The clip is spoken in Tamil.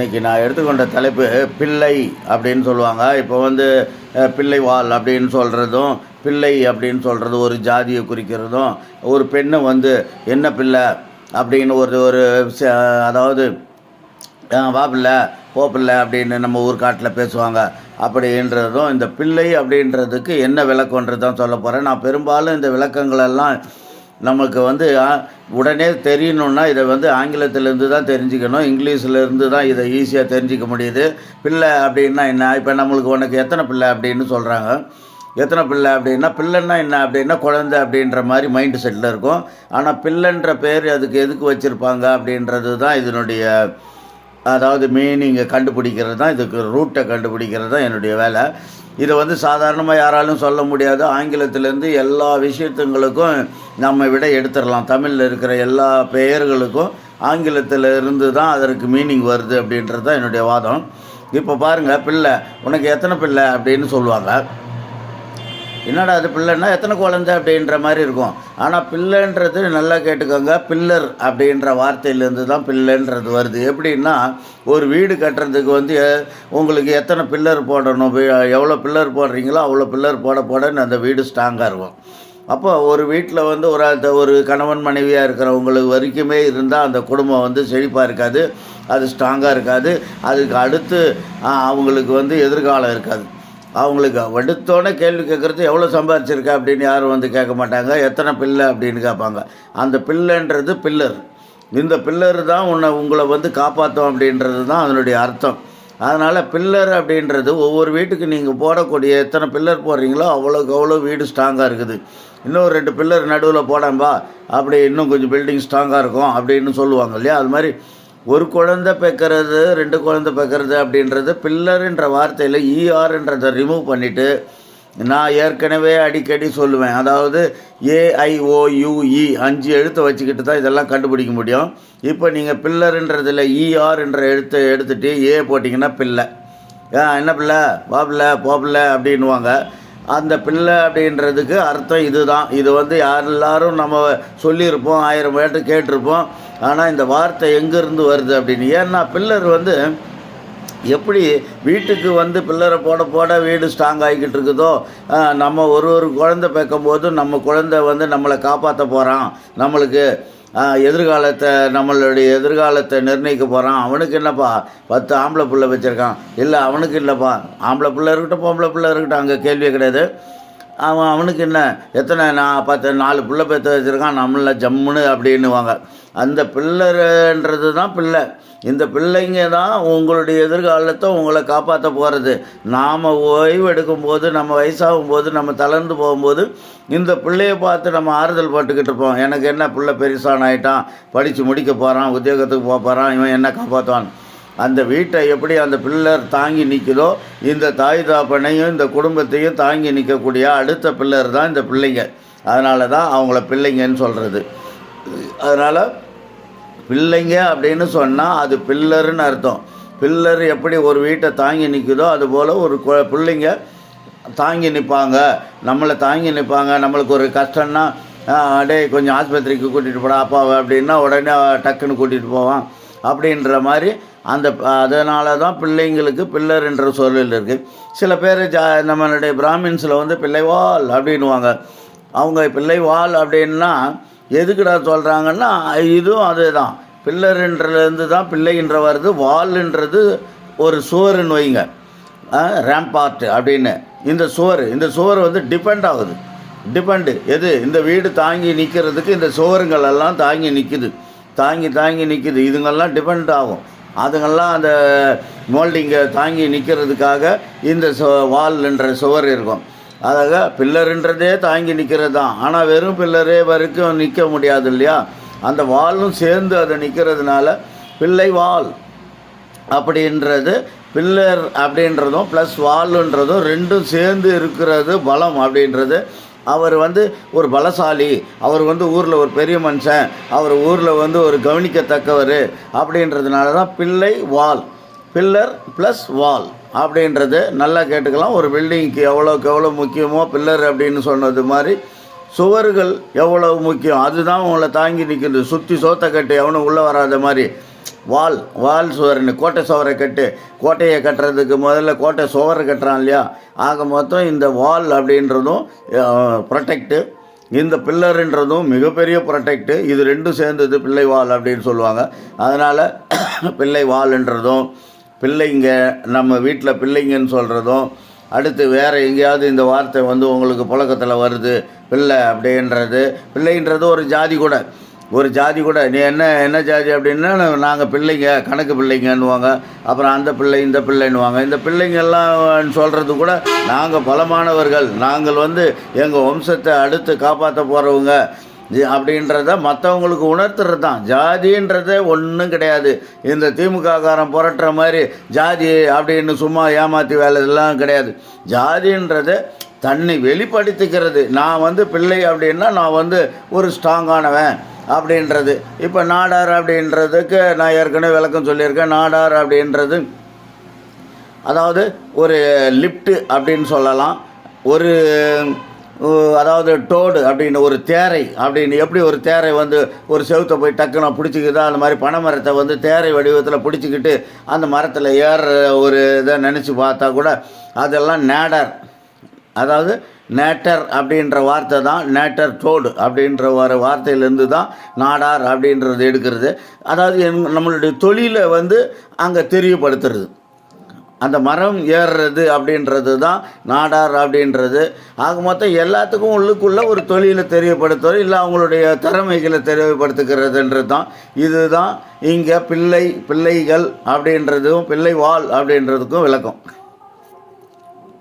இன்றைக்கி நான் எடுத்துக்கொண்ட தலைப்பு பிள்ளை அப்படின்னு சொல்லுவாங்க. இப்போ வந்து பிள்ளைவாள் அப்படின்னு சொல்கிறதும், பிள்ளை அப்படின்னு சொல்கிறது ஒரு ஜாதியை குறிக்கிறதும், ஒரு பெண்ணை வந்து என்ன பிள்ளை அப்படின்னு ஒரு ஒரு அதாவது வா பிள்ளை போ பிள்ளை அப்படின்னு நம்ம ஊர்க்காட்டில் பேசுவாங்க. அப்படின்றதும் இந்த பிள்ளை அப்படின்றதுக்கு என்ன விளக்கன்றது தான் சொல்ல போகிறேன். நான் பெரும்பாலும் இந்த விளக்கங்களெல்லாம் நமக்கு வந்து உடனே தெரியணுன்னா இதை வந்து ஆங்கிலத்திலேருந்து தான் தெரிஞ்சுக்கணும், இங்கிலீஷ்லேருந்து தான் இதை ஈஸியாக தெரிஞ்சிக்க முடியுது. பிள்ளை அப்படின்னா என்ன? இப்போ நம்மளுக்கு உனக்கு எத்தனை பிள்ளை அப்படின்னு சொல்கிறாங்க. எத்தனை பிள்ளை அப்படின்னா, பிள்ளைன்னா என்ன அப்படின்னா குழந்தை அப்படின்ற மாதிரி மைண்டு செட்டில் இருக்கும். ஆனால் பிள்ளைன்ற பேர் அதுக்கு எதுக்கு வச்சுருப்பாங்க அப்படின்றது தான் இதனுடைய அதாவது மீனிங்கை கண்டுபிடிக்கிறது தான், இதுக்கு ரூட்டை கண்டுபிடிக்கிறது தான் என்னுடைய வேலை. இதை வந்து சாதாரணமாக யாராலும் சொல்ல முடியாது. ஆங்கிலத்திலேருந்து எல்லா விஷயத்துங்களுக்கும் நம்ம விட எடுத்துடலாம். தமிழில் இருக்கிற எல்லா பெயர்களுக்கும் ஆங்கிலத்தில் இருந்து தான் அதற்கு மீனிங் வருது அப்படின்றது தான் என்னுடைய வாதம். இப்போ பாருங்கள், பிள்ளை உனக்கு எத்தனை பிள்ளை அப்படின்னு சொல்லுவாங்க. என்னடா அது பிள்ளைன்னா எத்தனை குழந்தை அப்படின்ற மாதிரி இருக்கும். ஆனால் பிள்ளைன்றது நல்லா கேட்டுக்கோங்க, பில்லர் அப்படின்ற வார்த்தையிலேருந்து தான் பிள்ளைன்றது வருது. எப்படின்னா, ஒரு வீடு கட்டுறதுக்கு வந்து உங்களுக்கு எத்தனை பில்லர் போடணும், எவ்வளோ பில்லர் போடுறீங்களோ அவ்வளோ பில்லர் போட போடன்னு அந்த வீடு ஸ்ட்ராங்காக இருக்கும். அப்போ ஒரு வீட்டில் வந்து ஒரு கணவன் மனைவியாக இருக்கிறவங்களுக்கு வரைக்குமே இருந்தால் அந்த குடும்பம் வந்து செழிப்பாக இருக்காது, அது ஸ்ட்ராங்காக இருக்காது. அதுக்கு அடுத்து அவங்களுக்கு வந்து எதிர்காலம் இருக்காது. அவங்களுக்கு எடுத்தோடனே கேள்வி கேட்குறது எவ்வளோ சம்பாதிச்சிருக்க அப்படின்னு யாரும் வந்து கேட்க மாட்டாங்க, எத்தனை பிள்ளை அப்படின்னு கேட்பாங்க. அந்த பிள்ளைன்றது பில்லர். இந்த பில்லர் தான் உங்களை வந்து காப்பாற்றும் அப்படின்றது தான் அதனுடைய அர்த்தம். அதனால் பில்லர் அப்படின்றது ஒவ்வொரு வீட்டுக்கு நீங்கள் போடக்கூடிய எத்தனை பில்லர் போடுறீங்களோ அவ்வளோக்கு அவ்வளோ வீடு ஸ்ட்ராங்காக இருக்குது. இன்னும் 2 பில்லர் நடுவில் போடாம்பா அப்படி இன்னும் கொஞ்சம் பில்டிங் ஸ்ட்ராங்காக இருக்கும் அப்படின்னு சொல்லுவாங்க இல்லையா. அது மாதிரி ஒரு குழந்தை பெக்கிறது, 2 குழந்தை பெக்கிறது அப்படின்றது பில்லர்ன்ற வார்த்தையில் ஈஆர்ன்றதை ரிமூவ் பண்ணிவிட்டு, நான் ஏற்கனவே அடிக்கடி சொல்லுவேன், அதாவது AIOUE 5 எழுத்தை வச்சுக்கிட்டு தான் இதெல்லாம் கண்டுபிடிக்க முடியும். இப்போ நீங்கள் பில்லர்ன்றதில் ஈஆர்ன்ற எழுத்தை எடுத்துகிட்டு ஏ போட்டிங்கன்னா பிள்ளை. என்ன பிள்ளை, வா பிள்ளை போ பிள்ளை அப்படின்வாங்க. அந்த பிள்ளை அப்படின்றதுக்கு அர்த்தம் இதுதான். இது வந்து எல்லாரும் நம்ம சொல்லியிருப்போம், 1000 பேர்ட்டு கேட்டிருப்போம். ஆனால் இந்த வார்த்தை எங்கேருந்து வருது அப்படின்னு, ஏன்னா பில்லர் வந்து எப்படி வீட்டுக்கு வந்து பில்லரை போட போட வீடு ஸ்ட்ராங் ஆகிக்கிட்டு இருக்குதோ, நம்ம ஒரு குழந்தை பேக்கும்போது நம்ம குழந்தை வந்து நம்மளை காப்பாற்ற போகிறான், நம்மளுக்கு நம்மளுடைய எதிர்காலத்தை நிர்ணயிக்க போகிறான். அவனுக்கு என்னப்பா 10 ஆம்பளை பிள்ளை வச்சுருக்கான், இல்லை அவனுக்கு இல்லைப்பா ஆம்பளை பிள்ளை இருக்கட்டும் பொம்பளை பிள்ளை இருக்கட்டும், அங்கே கேள்வியே கிடையாது. அவனுக்கு என்ன எத்தனை 4 பிள்ளை பெற்று வச்சுருக்கான், நம்மள ஜம்முன்னு அப்படின்னுவாங்க. அந்த பிள்ளைன்றது தான் பிள்ளை. இந்த பிள்ளைங்க தான் உங்களுடைய எதிர்காலத்தை உங்களை காப்பாற்ற போகிறது. நாம் ஓய்வு எடுக்கும்போது, நம்ம வயசாகும்போது, நம்ம தளர்ந்து போகும்போது இந்த பிள்ளையை பார்த்து நம்ம ஆறுதல் பட்டுக்கிட்டு இருப்போம். எனக்கு என்ன பிள்ளை பெருசான ஆகிட்டான், படித்து முடிக்க போகிறான், உத்தியோகத்துக்கு போக போகிறான், இவன் என்ன காப்பாற்றுவான். அந்த வீட்டை எப்படி அந்த பில்லர் தாங்கி நிற்குதோ, இந்த தாய் தாப்பனையும் இந்த குடும்பத்தையும் தாங்கி நிற்கக்கூடிய அடுத்த பில்லர் தான் இந்த பிள்ளைங்க. அதனால தான் அவங்கள பிள்ளைங்கன்னு சொல்கிறது. அதனால் பிள்ளைங்க அப்படின்னு சொன்னால் அது பில்லருன்னு அர்த்தம். பில்லர் எப்படி ஒரு வீட்டை தாங்கி நிற்குதோ அதுபோல் ஒரு பிள்ளைங்க தாங்கி நிற்பாங்க, நம்மளை தாங்கி நிற்பாங்க. நம்மளுக்கு ஒரு கஷ்டம்னா அப்படியே கொஞ்சம் ஆஸ்பத்திரிக்கு கூட்டிகிட்டு போடா அப்பாவை அப்படின்னா உடனே டக்குன்னு கூட்டிகிட்டு போவான் அப்படின்ற மாதிரி அதனால தான் பிள்ளைங்களுக்கு பில்லர் என்ற சொல்லில் இருக்குது. சில பேர் நம்மளுடைய பிராமின்ஸில் வந்து பிள்ளைவாள் அப்படின்வாங்க. அவங்க பிள்ளைவாள் அப்படின்னா எதுக்குடா சொல்கிறாங்கன்னா, இதுவும் அதே தான். பில்லர்ன்றதுலேருந்து தான் பிள்ளைன்ற வருது. வால்ன்றது ஒரு சுவருன்னு வைங்க, ரேம்பார்ட் அப்படின்னு. இந்த சுவர் வந்து டிபெண்ட் ஆகுது. எது, இந்த வீடு தாங்கி நிற்கிறதுக்கு இந்த சுவருங்கள் எல்லாம் தாங்கி நிற்குது. இதுங்கெல்லாம் டிபெண்ட் ஆகும். அதுங்கெல்லாம் அந்த மோல்டிங்கை தாங்கி நிற்கிறதுக்காக இந்த வால்ன்ற சுவர் இருக்கும். அதாக பில்லருன்றதே தாங்கி நிற்கிறது தான். ஆனால் வெறும் பில்லரே வரைக்கும் நிற்க முடியாது இல்லையா. அந்த வாலும் சேர்ந்து அதை நிற்கிறதுனால பிள்ளை வால் அப்படின்றது, பில்லர் அப்படின்றதும் ப்ளஸ் வால்ன்றதும் ரெண்டும் சேர்ந்து இருக்கிறது பலம் அப்படின்றது. அவர் வந்து ஒரு பலசாலி, அவர் வந்து ஊரில் ஒரு பெரிய மனுஷன், அவர் ஊரில் வந்து ஒரு கவனிக்கத்தக்கவர் அப்படின்றதுனால தான் பிள்ளை வால், பில்லர் ப்ளஸ் வால் அப்படின்றது. நல்லா கேட்டுக்கலாம். ஒரு பில்டிங்க்கு எவ்வளோக்கு எவ்வளோ முக்கியமோ பில்லர் அப்படின்னு சொன்னது மாதிரி சுவர்கள் எவ்வளவு முக்கியம், அதுதான் உங்களை தாங்கி நிற்கிறது. சுற்றி சோத்த கட்டி எவனும் உள்ளே வராத மாதிரி வால் வால் சுவர்னு கோட்டை சுவரை கட்டு, கோட்டையை கட்டுறதுக்கு முதல்ல கோட்டை சுவரை கட்டுறான் இல்லையா, ஆக மொத்தம் இந்த வால் அப்படின்றதும் ப்ரொடெக்டு, இந்த பில்லருன்றதும் மிகப்பெரிய ப்ரொடெக்டு. இது ரெண்டும் சேர்ந்தது பிள்ளை வால் அப்படின்னு சொல்லுவாங்க. அதனால் பிள்ளை வால்ன்றதும், பிள்ளைங்க நம்ம வீட்டில் பிள்ளைங்கன்னு சொல்கிறதும், அடுத்து வேறு எங்கேயாவது இந்த வார்த்தை வந்து உங்களுக்கு புழக்கத்தில் வருது பிள்ளை அப்படின்றது, பிள்ளைன்றது ஒரு ஜாதி கூட, ஒரு ஜாதி கூட. நீ என்ன ஜாதி அப்படின்னா நாங்கள் பிள்ளைங்க, கணக்கு பிள்ளைங்கன்னுவாங்க. அப்புறம் அந்த பிள்ளை இந்த பிள்ளைன்னுவாங்க. இந்த பிள்ளைங்கெல்லாம் சொல்கிறது கூட நாங்கள் பலமானவர்கள், நாங்கள் வந்து எங்கள் வம்சத்தை அடுத்து காப்பாற்ற போகிறவங்க அப்படின்றத மற்றவங்களுக்கு உணர்த்துறது தான். ஜாதின்றதே ஒன்றும் கிடையாது. இந்த திமுககாரன் புரட்டுற மாதிரி ஜாதி அப்படின்னு சும்மா ஏமாற்றி வேலை எல்லாம் கிடையாது. ஜாதின்றது தன்னை வெளிப்படுத்திக்கிறது. நான் வந்து பிள்ளை அப்படின்னா நான் வந்து ஒரு ஸ்ட்ராங்கானவன் அப்படின்றது. இப்போ நாடார் அப்படின்றதுக்கு நான் ஏற்கனவே விளக்கம் சொல்லியிருக்கேன். நாடார் அப்படின்றது அதாவது ஒரு லிஃப்ட்டு அப்படின்னு சொல்லலாம். ஒரு அதாவது டோடு அப்படின்னு ஒரு தேரை அப்படின்னு, எப்படி ஒரு தேரை வந்து ஒரு செவுத்தை போய் டக்குன்னு பிடிச்சிக்கிதோ அந்த மாதிரி பனைமரத்தை வந்து தேரை வடிவத்தில் பிடிச்சிக்கிட்டு அந்த மரத்தில் ஏறுற ஒரு இதை நினச்சி பார்த்தா கூட அதெல்லாம் நேடர், அதாவது நேட்டர் அப்படின்ற வார்த்தை தான். நேட்டர் டோடு அப்படின்ற ஒரு வார்த்தையிலேருந்து தான் நாடார் அப்படின்றது எடுக்கிறது. அதாவது நம்மளுடைய தொழிலை வந்து அங்கே தெரியப்படுத்துறது. அந்த மரம் ஏறுறது அப்படின்றது தான் நாடார் அப்படின்றது. ஆக மொத்தம் எல்லாத்துக்கும் உள்ளுக்குள்ளே ஒரு தொழிலை தெரியப்படுத்துவது, இல்லை அவங்களுடைய திறமைகளை தெரியப்படுத்துகிறதுன்றது தான். இதுதான் இங்கே பிள்ளைகள் அப்படின்றதும் பிள்ளை வால் அப்படின்றதுக்கும் விளக்கம்.